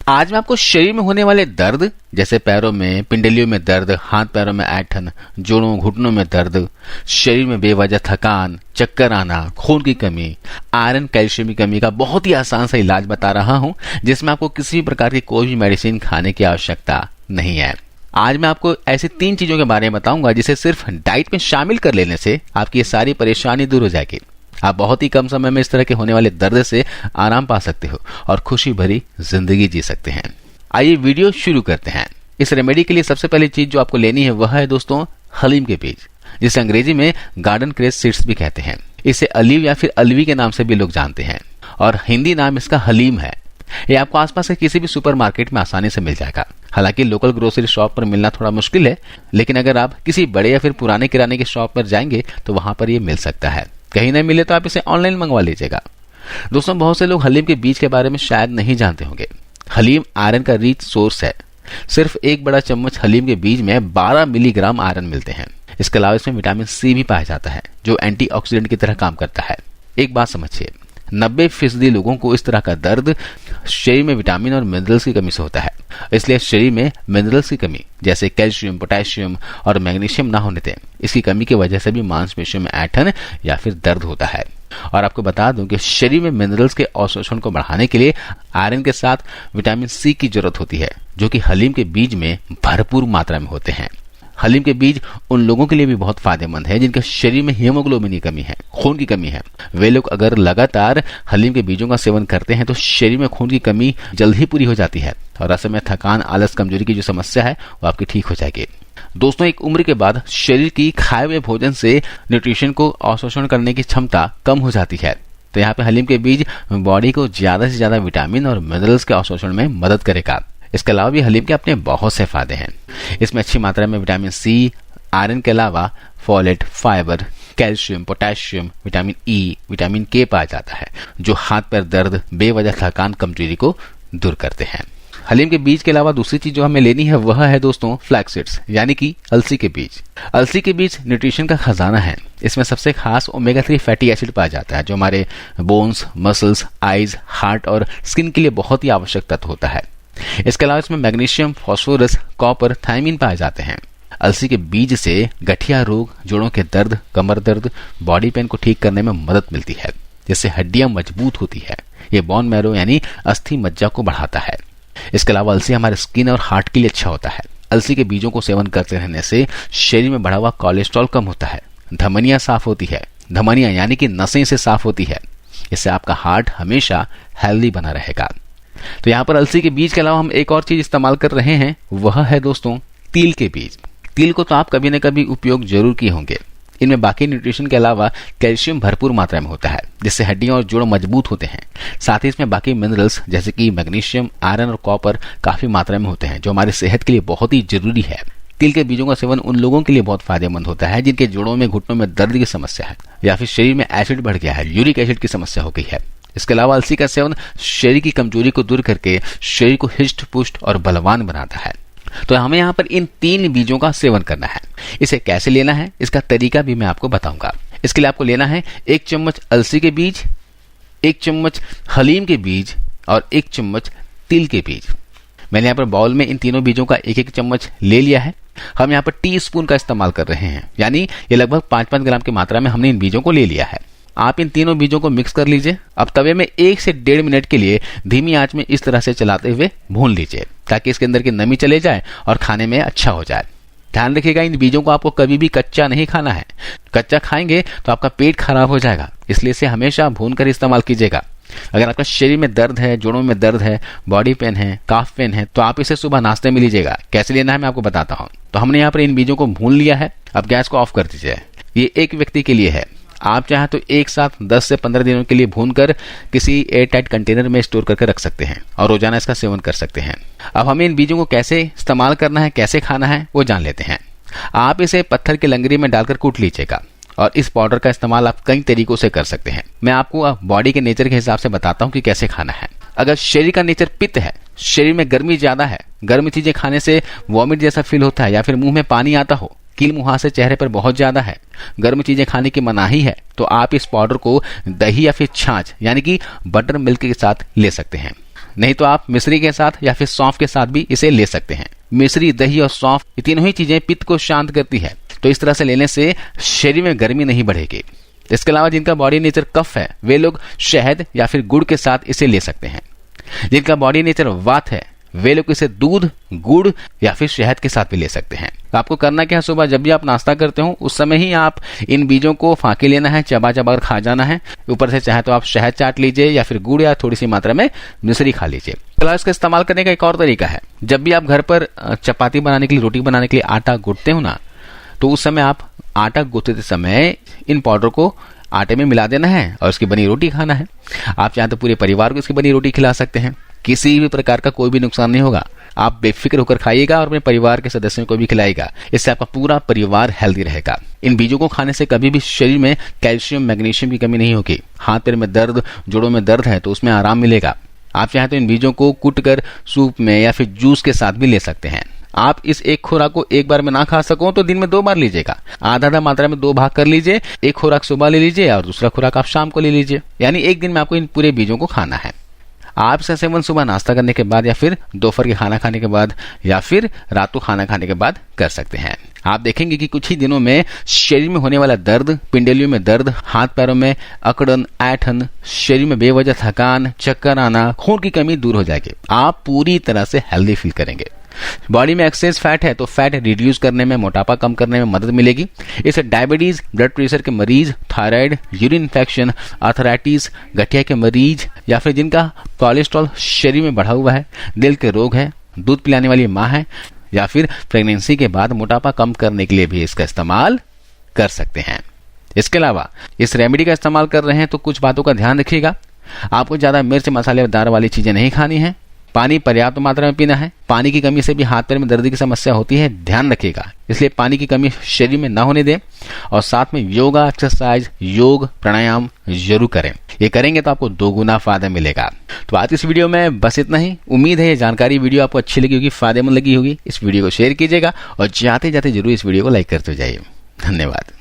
आज मैं आपको शरीर में होने वाले दर्द, जैसे पैरों में, पिंडलियों में दर्द, हाथ पैरों में ऐंठन, जोड़ों घुटनों में दर्द, शरीर में बेवजह थकान, चक्कर आना, खून की कमी, आयरन कैल्शियम की कमी का बहुत ही आसान सा इलाज बता रहा हूं, जिसमें आपको किसी भी प्रकार की कोई भी मेडिसिन खाने की आवश्यकता नहीं है। आज मैं आपको ऐसी 3 चीजों के बारे में बताऊंगा जिसे सिर्फ डाइट में शामिल कर लेने से आपकी ये सारी परेशानी दूर हो जाएगी। आप बहुत ही कम समय में इस तरह के होने वाले दर्द से आराम पा सकते हो और खुशी भरी जिंदगी जी सकते हैं। आइए वीडियो शुरू करते हैं। इस रेमेडी के लिए सबसे पहली चीज जो आपको लेनी है वह है दोस्तों हलीम के बीज, जिसे अंग्रेजी में गार्डन क्रेज सीड्स भी कहते हैं। इसे अलीव या फिर अलवी के नाम से भी लोग जानते हैं और हिंदी नाम इसका हलीम है। ये आपको आसपास के किसी भी सुपरमार्केट में आसानी से मिल जाएगा। हालांकि लोकल ग्रोसरी शॉप पर मिलना थोड़ा मुश्किल है, लेकिन अगर आप किसी बड़े या फिर पुराने किराने की शॉप पर जाएंगे तो वहां पर ये मिल सकता है। कहीं नहीं मिले तो आप इसे ऑनलाइन मंगवा लीजिएगा। दोस्तों, बहुत से लोग हलीम के बीज के बारे में शायद नहीं जानते होंगे। हलीम आयरन का रिच सोर्स है। सिर्फ 1 बड़ा चम्मच हलीम के बीज में 12 मिलीग्राम आयरन मिलते हैं। इसके अलावा इसमें विटामिन सी भी पाया जाता है जो एंटीऑक्सीडेंट की तरह काम करता है। एक बात समझिए, 90% लोगों को इस तरह का दर्द शरीर में विटामिन और मिनरल्स की कमी से होता है। इसलिए शरीर में मिनरल्स की कमी जैसे कैल्शियम, पोटेशियम और मैग्नीशियम ना होने दें। इसकी कमी की वजह से भी मांसपेशियों में ऐंठन या फिर दर्द होता है। और आपको बता दूं कि शरीर में मिनरल्स के अवशोषण को बढ़ाने के लिए आयरन के साथ विटामिन सी की जरूरत होती है, जो कि हलीम के बीज में भरपूर मात्रा में होते हैं। हलीम के बीज उन लोगों के लिए भी बहुत फायदेमंद है जिनके शरीर में हीमोग्लोबिन की कमी है, खून की कमी है। वे लोग अगर लगातार हलीम के बीजों का सेवन करते हैं तो शरीर में खून की कमी जल्द ही पूरी हो जाती है और ऐसे में थकान, आलस, कमजोरी की जो समस्या है वो आपकी ठीक हो जाएगी। दोस्तों, एक उम्र के बाद शरीर की खाए हुए भोजन से न्यूट्रिशन को अवशोषण करने की क्षमता कम हो जाती है। तो यहाँ पे हलीम के बीज बॉडी को ज्यादा से ज्यादा विटामिन और मिनरल्स के अवशोषण में मदद करेगा। इसके अलावा भी हलीम के अपने बहुत से फायदे हैं। इसमें अच्छी मात्रा में विटामिन सी, आयरन के अलावा folate, fibre, calcium, potassium, vitamin E, vitamin के पाया जाता है, जो हाथ पैर दर्द, बेवजह थकान, कमजोरी को दूर करते हैं। हलीम के बीज के अलावा दूसरी चीज जो हमें लेनी है वह है दोस्तों फ्लैक्स सीड्स, यानी कि अलसी के बीज। अलसी के बीज न्यूट्रिशन का खजाना है। इसमें सबसे खास ओमेगा 3 फैटी एसिड पाया जाता है, जो हमारे बोन्स, मसल्स, आईज, हार्ट और स्किन के लिए बहुत ही आवश्यक तत्व होता है। इसके अलावा इसमें मैग्नीशियम, फास्फोरस, कॉपर, थायमीन पाए जाते हैं। अलसी के बीज से गठिया रोग, जोड़ों के दर्द, कमर दर्द, बॉडी पेन को ठीक करने में मदद मिलती है, जिससे हड्डियां मजबूत होती है। ये बोन मैरो यानी अस्थि मज्जा को बढ़ाता है। इसके अलावा अलसी हमारे स्किन और हार्ट के लिए अच्छा होता है। अलसी के बीजों को सेवन करते रहने से शरीर में बढ़ा हुआ कोलेस्ट्रॉल कम होता है, धमनियां साफ होती है। धमनियां यानी कि नसें से साफ होती है। इससे आपका हार्ट हमेशा हेल्दी बना रहेगा। तो यहाँ पर अलसी के बीज के अलावा हम एक और चीज इस्तेमाल कर रहे हैं, वह है दोस्तों तिल के बीज। तिल को तो आप कभी न कभी उपयोग जरूर किए होंगे। इनमें बाकी न्यूट्रिशन के अलावा कैल्शियम भरपूर मात्रा में होता है, जिससे हड्डियां और जोड़ मजबूत होते हैं। साथ ही इसमें बाकी मिनरल्स जैसे कि मैग्नीशियम, आयरन और कॉपर काफी मात्रा में होते हैं, जो हमारी सेहत के लिए बहुत ही जरूरी है। तिल के बीजों का सेवन उन लोगों के लिए बहुत फायदेमंद होता है जिनके जोड़ों में, घुटनों में दर्द की समस्या है या फिर शरीर में एसिड बढ़ गया है, यूरिक एसिड की समस्या हो गई है। इसके अलावा अलसी का सेवन शरीर की कमजोरी को दूर करके शरीर को हिष्ट पुष्ट और बलवान बनाता है। तो हमें यहाँ पर इन 3 बीजों का सेवन करना है। इसे कैसे लेना है, इसका तरीका भी मैं आपको बताऊंगा। इसके लिए आपको लेना है 1 चम्मच अलसी के बीज, 1 चम्मच हलीम के बीज और 1 चम्मच तिल के बीज। मैंने यहाँ पर बाउल में इन तीनों बीजों का 1-1 चम्मच ले लिया है। हम यहाँ पर टीस्पून का इस्तेमाल कर रहे हैं, यानी ये लगभग 5-5 ग्राम की मात्रा में हमने इन बीजों को ले लिया है। आप इन तीनों बीजों को मिक्स कर लीजिए। अब तवे में 1 से 1.5 मिनट के लिए धीमी आंच में इस तरह से चलाते हुए भून लीजिए, ताकि इसके अंदर की नमी चले जाए और खाने में अच्छा हो जाए। ध्यान रखिएगा, इन बीजों को आपको कभी भी कच्चा नहीं खाना है। कच्चा खाएंगे तो आपका पेट खराब हो जाएगा, इसलिए इसे हमेशा भून कर इस्तेमाल कीजिएगा। अगर आपका शरीर में दर्द है, जोड़ों में दर्द है, बॉडी पेन है, काफ पेन है, तो आप इसे सुबह नाश्ते में लीजिएगा। कैसे लेना है मैं आपको बताता हूँ। तो हमने यहाँ पर इन बीजों को भून लिया है। अब गैस को ऑफ कर दीजिए। ये एक व्यक्ति के लिए है। आप चाहे तो एक साथ 10 से 15 दिनों के लिए भूनकर किसी एयर टाइट कंटेनर में स्टोर करके रख सकते हैं और रोजाना इसका सेवन कर सकते हैं। अब हमें इन बीजों को कैसे इस्तेमाल करना है, कैसे खाना है, वो जान लेते हैं। आप इसे पत्थर की लंगरी में डालकर कूट लीजिएगा और इस पाउडर का इस्तेमाल आप कई तरीकों से कर सकते हैं। मैं आपको बॉडी के नेचर के हिसाब से बताता हूँ कि कैसे खाना है। अगर शरीर का नेचर पित्त है, शरीर में गर्मी ज्यादा है, गर्म चीजें खाने से वॉमिट जैसा फील होता है या फिर मुंह में पानी आता हो, कील मुहासे चेहरे पर बहुत ज्यादा है, गर्म चीजें खाने की मनाही है, तो आप इस पाउडर को दही या फिर छाछ यानी कि बटर मिल्क के साथ ले सकते हैं। नहीं तो आप मिश्री के साथ या फिर सौंफ के साथ भी इसे ले सकते हैं। मिश्री, दही और सौंफ, ये तीनों ही चीजें पित्त को शांत करती है, तो इस तरह से लेने से शरीर में गर्मी नहीं बढ़ेगी। इसके अलावा जिनका बॉडी नेचर कफ है वे लोग शहद या फिर गुड़ के साथ इसे ले सकते हैं। जिनका बॉडी नेचर वात है वे लोग इसे दूध, गुड़ या फिर शहद के साथ भी ले सकते हैं। तो आपको करना क्या है, सुबह जब भी आप नाश्ता करते हो उस समय ही आप इन बीजों को फांके लेना है, चबा चबा कर खा जाना है। ऊपर से चाहे तो आप शहद चाट लीजिए या फिर गुड़ या थोड़ी सी मात्रा में मिश्री खा लीजिए। तो इसका इस्तेमाल करने का एक और तरीका है, जब भी आप घर पर चपाती बनाने के लिए, रोटी बनाने के लिए आटा गूंथते हो ना, तो उस समय आप आटा गूंथते समय इन पाउडर को आटे में मिला देना है और उसकी बनी रोटी खाना है। आप चाहे तो पूरे परिवार को इसकी बनी रोटी खिला सकते हैं, किसी भी प्रकार का कोई भी नुकसान नहीं होगा। आप बेफिक्र होकर खाइएगा और अपने परिवार के सदस्यों को भी खिलाएगा, इससे आपका पूरा परिवार हेल्दी रहेगा। इन बीजों को खाने से कभी भी शरीर में कैल्शियम, मैग्नीशियम की कमी नहीं होगी। हाथ पैर में दर्द, जोड़ों में दर्द है तो उसमें आराम मिलेगा। आप चाहे तो इन बीजों को कूट कर सूप में या फिर जूस के साथ भी ले सकते हैं। आप इस एक खुराक को एक बार में ना खा सको तो दिन में 2 बार लीजिएगा। आधा मात्रा में 2 भाग कर लीजिए, एक खुराक सुबह ले लीजिए और दूसरा खुराक आप शाम को ले लीजिए। यानी एक दिन में आपको इन पूरे बीजों को खाना है। आप इसका सेवन सुबह नाश्ता करने के बाद या फिर दोपहर के खाना खाने के बाद या फिर रात को खाना खाने के बाद कर सकते हैं। आप देखेंगे कि कुछ ही दिनों में शरीर में होने वाला दर्द, पिंडलियों में दर्द, हाथ पैरों में अकड़न, ऐंठन, शरीर में बेवजह थकान, चक्कर आना, खून की कमी दूर हो जाएगी। आप पूरी तरह से हेल्दी फील करेंगे। बॉडी में एक्सेस फैट है तो फैट रिड्यूस करने में, मोटापा कम करने में मदद मिलेगी। इससे डायबिटीज, ब्लड प्रेशर के मरीज, थायराइड, यूरिन इन्फेक्शन, आर्थराइटिस, गठिया के मरीज या फिर जिनका कोलेस्ट्रॉल शरीर में बढ़ा हुआ है, दिल के रोग है, दूध पिलाने वाली माँ है या फिर प्रेगनेंसी के बाद मोटापा कम करने के लिए भी इसका इस्तेमाल कर सकते हैं। इसके अलावा इस रेमेडी का इस्तेमाल कर रहे हैं तो कुछ बातों का ध्यान रखिएगा। आपको ज्यादा मिर्च मसालेदार वाली चीजें नहीं खानी है। पानी पर्याप्त मात्रा में पीना है। पानी की कमी से भी हाथ पैर में दर्द की समस्या होती है, ध्यान रखिएगा। इसलिए पानी की कमी शरीर में ना होने दें और साथ में योगा, एक्सरसाइज, योग, प्राणायाम जरूर करें। ये करेंगे तो आपको 2 गुना फायदा मिलेगा। तो आज इस वीडियो में बस इतना ही। उम्मीद है ये जानकारी वीडियो आपको अच्छी लगी होगी, फायदेमंद लगी होगी। इस वीडियो को शेयर कीजिएगा और जाते जाते जरूर इस वीडियो को लाइक करते जाइए। धन्यवाद।